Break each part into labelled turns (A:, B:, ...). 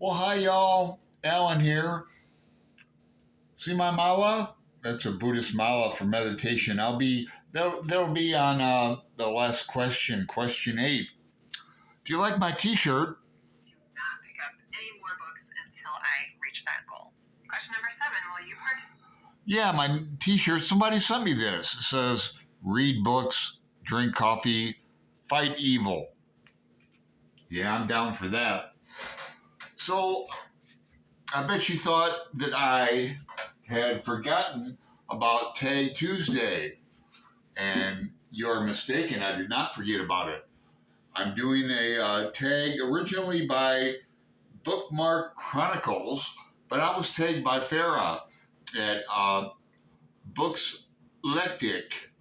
A: Well, hi, y'all. Alan here. See my mala? That's a Buddhist mala for meditation. They'll be on the last question, question 8. Do you like my T-shirt?
B: To not pick up any more books until I reach that goal. Question number 7. Will you participate?
A: Yeah, my T-shirt. Somebody sent me this. It says, "Read books, drink coffee, fight evil." Yeah, I'm down for that. So I bet you thought that I had forgotten about Tag Tuesday. And you're mistaken. I did not forget about it. I'm doing a tag originally by Bookmark Chronicles, but I was tagged by Farah at Books Lectic,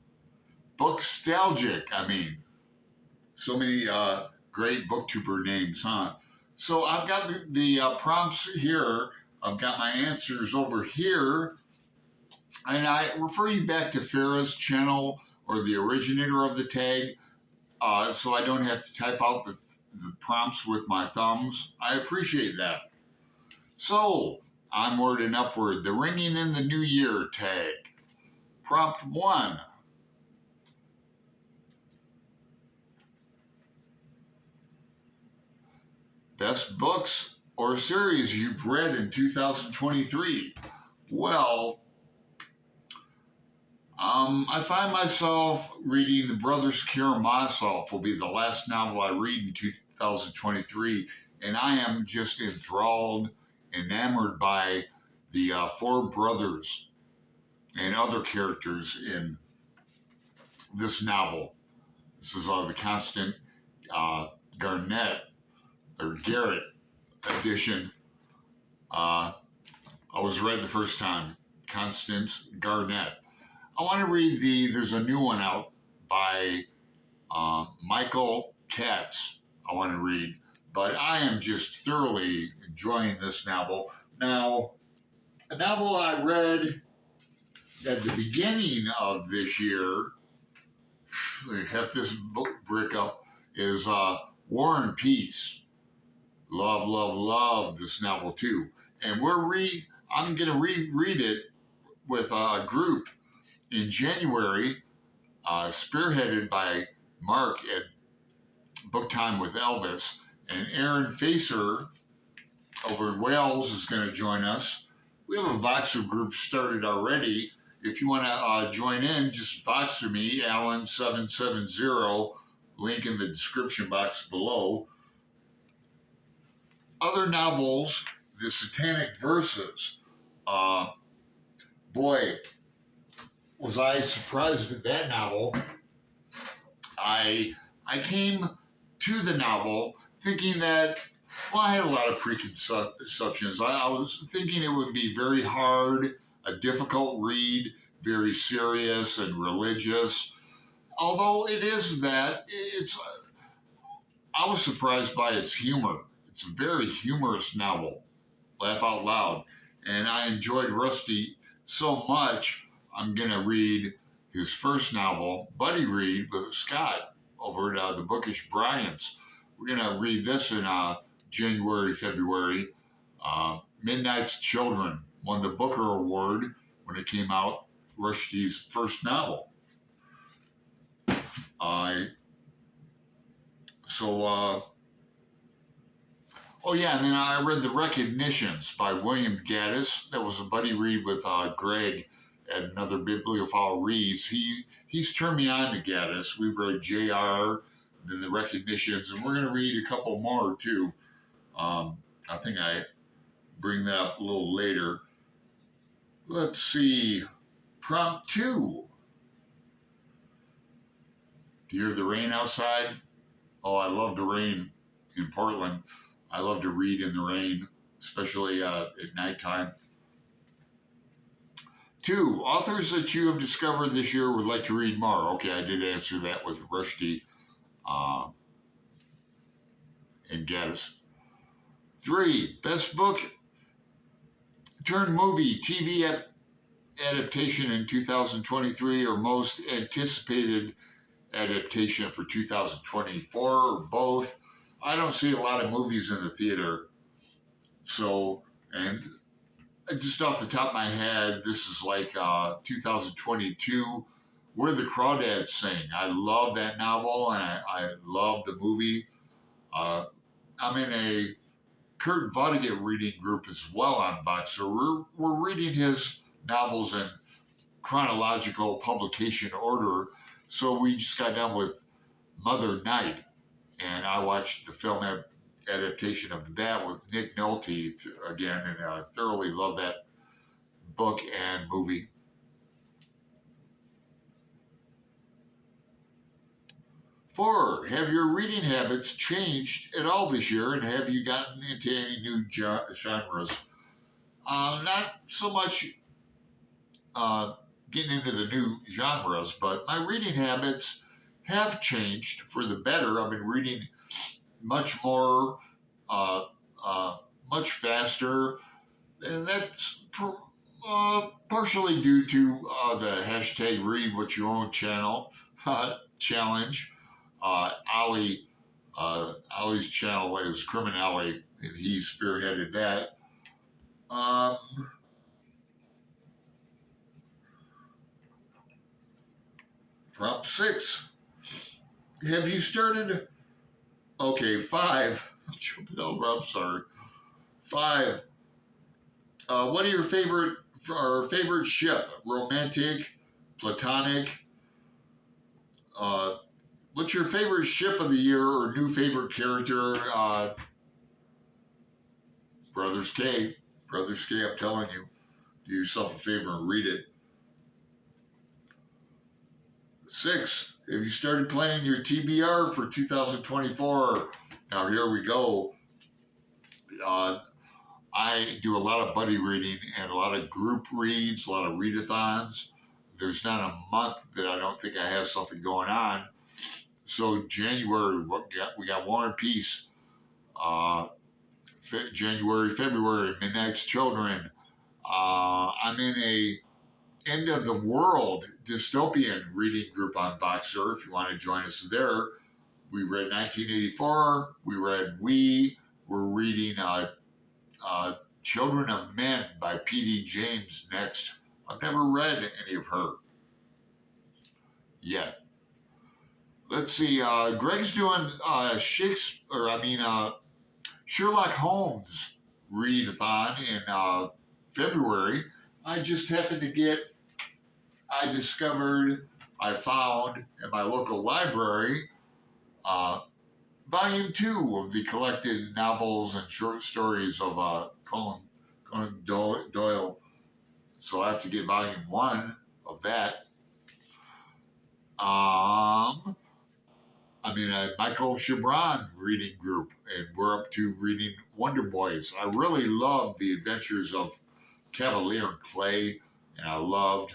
A: Bookstalgic. So many great booktuber names, huh? So I've got the prompts here. I've got my answers over here. And I refer you back to Farah's channel or the originator of the tag, so I don't have to type out the prompts with my thumbs. I appreciate that. So, onward and upward, the ringing in the new year tag. Prompt 1. Best books or series you've read in 2023. Well, I find myself reading The Brothers Karamazov will be the last novel I read in 2023, and I am just enthralled, enamored by the four brothers and other characters in this novel. This is the Constant Garnett or Garrett edition. I was read the first time, Constance Garnett. I want to read there's a new one out by Michael Katz. I want to read, but I am just thoroughly enjoying this novel. Now, a novel I read at the beginning of this year, have this book brick up, is War and Peace. Love, love, love this novel too. And I'm going to reread it with a group in January, spearheaded by Mark at Book Time with Elvis, and Aaron Facer over in Wales is going to join us. We have a Voxer group started already. If you want to join in, just Voxer me, Alan770, link in the description box below. Other novels, The Satanic Verses. Boy, was I surprised at that novel. I came to the novel thinking that, well, I had a lot of preconceptions. I was thinking it would be very hard, a difficult read, very serious and religious. Although it is that, I was surprised by its humor. It's a very humorous novel, laugh out loud. And I enjoyed Rusty so much, I'm going to read his first novel, Buddy Read, with Scott over at the Bookish Bryants. We're going to read this in January, February. Midnight's Children won the Booker Award when it came out, Rushdie's first novel. Oh yeah, and then I read The Recognitions by William Gaddis. That was a buddy read with Greg at Another Bibliophile Reads. He's turned me on to Gaddis. We read J.R., then The Recognitions, and we're going to read a couple more too. I think I bring that up a little later. Let's see. Prompt 2. Do you hear the rain outside? Oh, I love the rain in Portland. I love to read in the rain, especially at nighttime. 2, authors that you have discovered this year would like to read more. Okay, I did answer that with Rushdie and Gaddis. 3, best book turned movie, TV adaptation in 2023 or most anticipated adaptation for 2024 or both. I don't see a lot of movies in the theater So, and just off the top of my head, this is like 2022. Where the Crawdads Sing. I love that novel, and I love the movie. Uh, I'm in a Kurt Vonnegut reading group as well on Voxer. We're reading his novels in chronological publication order. So we just got done with Mother Night, and I watched the film adaptation of that with Nick Nolte again, and I thoroughly love that book and movie. 4, have your reading habits changed at all this year, and have you gotten into any new genres? Not so much getting into the new genres, but my reading habits have changed for the better. I've been reading much more, uh, uh, much faster, and that's partially due to the hashtag Read What You Own channel challenge. Ali, Ali's channel is Criminale, and he spearheaded that. Um, Prop 6. Have you started? Okay, 5. I'm jumping over. I'm sorry. 5. What are your favorite ship? Romantic, platonic. What's your favorite ship of the year or new favorite character? Brothers K. Brothers K. I'm telling you, do yourself a favor and read it. 6. Have you started planning your TBR for 2024? Now here we go. I do a lot of buddy reading and a lot of group reads, a lot of readathons. There's not a month that I don't think I have something going on. So January, we got War and Peace. January, February, Midnight's Children. I'm in a end of the world dystopian reading group on Voxer. If you want to join us there, we read 1984. We read We. We're reading Children of Men by P.D. James next. I've never read any of her yet. Let's see. Greg's doing Sherlock Holmes readathon in February. I just happened to I found in my local library volume 2 of the collected novels and short stories of Conan Doyle. So I have to get volume 1 of that. I'm in a Michael Chabran reading group, and we're up to reading Wonder Boys. I really loved the adventures of Cavalier and Clay, and I loved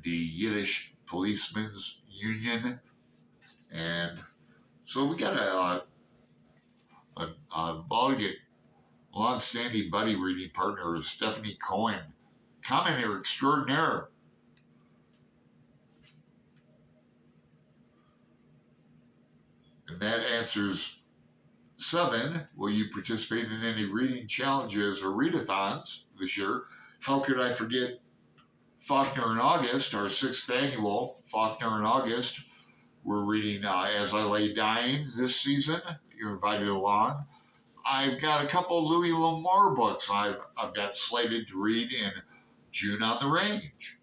A: the Yiddish Policemen's Union. And so we got a long-standing buddy reading partner is Stephanie Cohen, commentator extraordinaire. And that answers 7. Will you participate in any reading challenges or readathons this year? How could I forget Faulkner in August, our 6th annual Faulkner in August? We're reading As I Lay Dying this season. You're invited along. I've got a couple Louis L'Amour books I've got slated to read in June on the Range.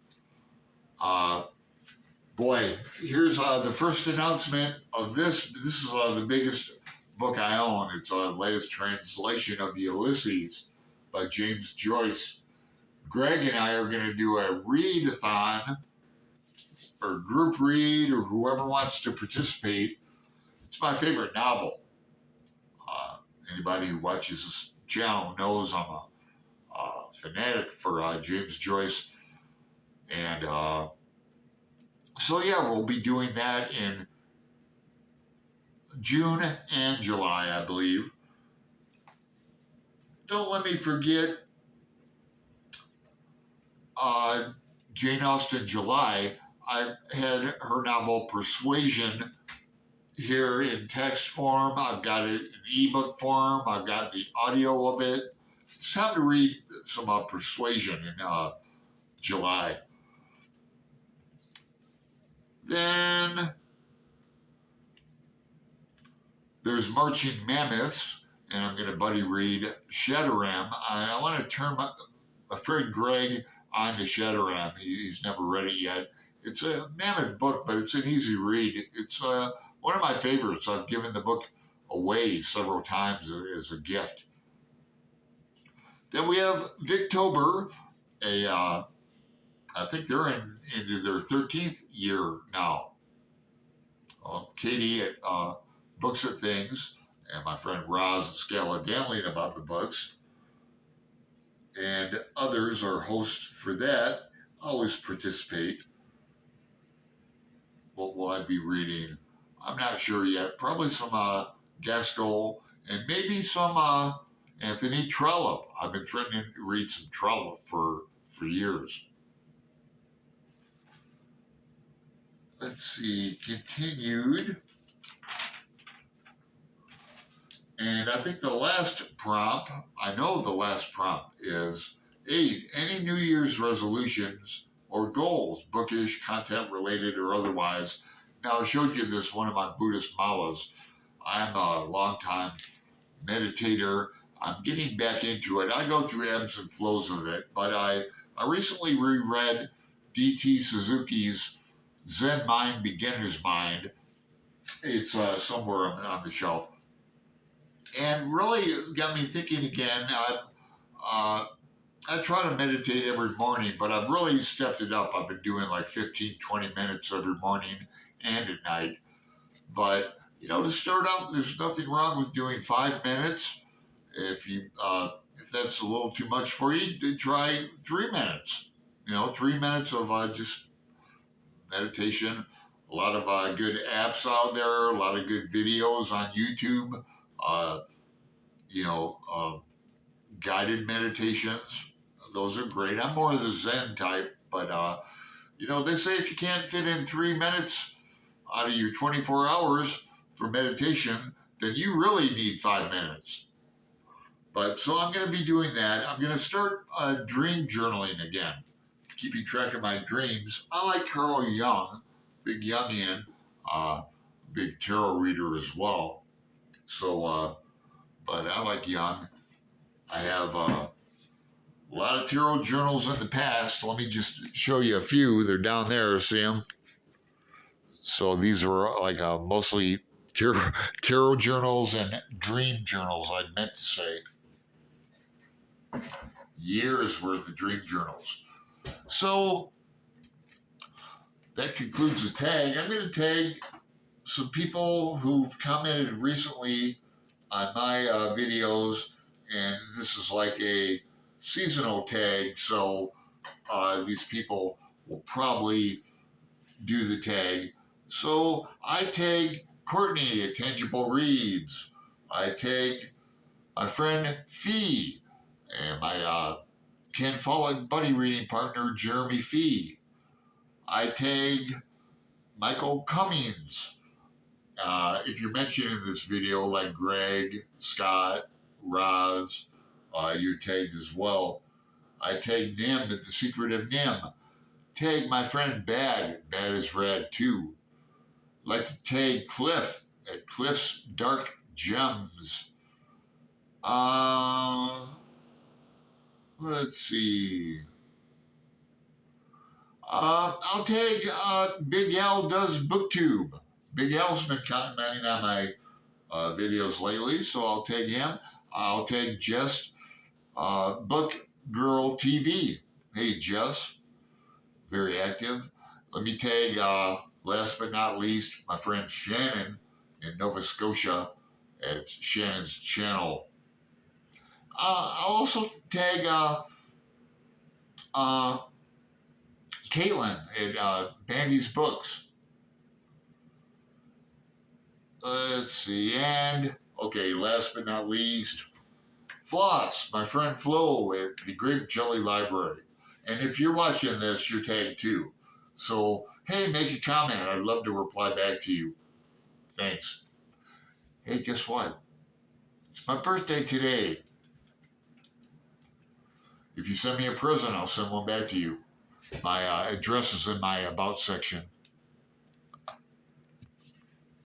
A: Boy, here's the first announcement of this. This is the biggest book I own. It's the latest translation of the Ulysses by James Joyce. Greg and I are going to do a readathon or group read or whoever wants to participate. It's my favorite novel. Anybody who watches this channel knows I'm a fanatic for James Joyce. And so, yeah, we'll be doing that in June and July, I believe. Don't let me forget Jane Austen July. I had her novel Persuasion here in text form. I've got it in ebook form. I've got the audio of it. It's time to read some Persuasion in July. Then there's Marching Mammoths, and I'm going to buddy read Shadowram. I want to turn my friend Greg on to Shadowram. He's never read it yet. It's a mammoth book, but it's an easy read. It's one of my favorites. I've given the book away several times as a gift. Then we have Victober, I think they're into their 13th year now. Katie at Books at Things, and my friend Roz Scaladanlian about the books, and others are hosts for that. Always participate. What will I be reading? I'm not sure yet. Probably some Gaskell and maybe some Anthony Trollope. I've been threatening to read some Trollope for years. Let's see, continued. And I think the last prompt, I know the last prompt is 8. Any New Year's resolutions or goals, bookish, content related, or otherwise. Now, I showed you this one of my Buddhist malas. I'm a longtime meditator. I'm getting back into it. I go through ebbs and flows of it, but I recently reread D.T. Suzuki's Zen Mind, Beginner's Mind. It's somewhere on the shelf. And really got me thinking again. I try to meditate every morning, but I've really stepped it up. I've been doing like 15, 20 minutes every morning and at night. But, to start out, there's nothing wrong with doing 5 minutes. If that's a little too much for you, try 3 minutes. 3 minutes of just meditation. A lot of good apps out there, a lot of good videos on YouTube. Guided meditations. Those are great. I'm more of the Zen type, but they say if you can't fit in 3 minutes out of your 24 hours for meditation, then you really need 5 minutes. But so I'm going to be doing that. I'm going to start dream journaling again, keeping track of my dreams. I like Carl Jung, big Jungian, big tarot reader as well. So, but I like Jung. I have a lot of tarot journals in the past. Let me just show you a few. They're down there. See them? So these are like mostly tarot journals and dream journals, I meant to say. Years worth of dream journals. So that concludes the tag. I'm going to tag some people who've commented recently on my videos, and this is like a seasonal tag, so these people will probably do the tag. So I tag Courtney at Tangible Reads. I tag my friend Fee and my Ken Follett buddy reading partner Jeremy Fee. I tag Michael Cummings. If you're mentioned in this video, like Greg, Scott, Roz, you're tagged as well. I tag Nim at The Secret of Nim. Tag my friend Bad is Rad too. Like to tag Cliff at Cliff's Dark Gems. Let's see. I'll tag Big Al Does BookTube. Big Al's been commenting on my videos lately, so I'll tag him. I'll tag Jess, Book Girl TV. Hey, Jess, very active. Let me tag, last but not least, my friend Shannon in Nova Scotia at Shannon's channel. I'll also tag Caitlin at Bandy's Books. Let's see, and okay, last but not least, Floss, my friend Flo at the Grape Jelly Library. And if you're watching this, you're tagged too. So, hey, make a comment. I'd love to reply back to you. Thanks. Hey, guess what? It's my birthday today. If you send me a present, I'll send one back to you. My address is in my About section.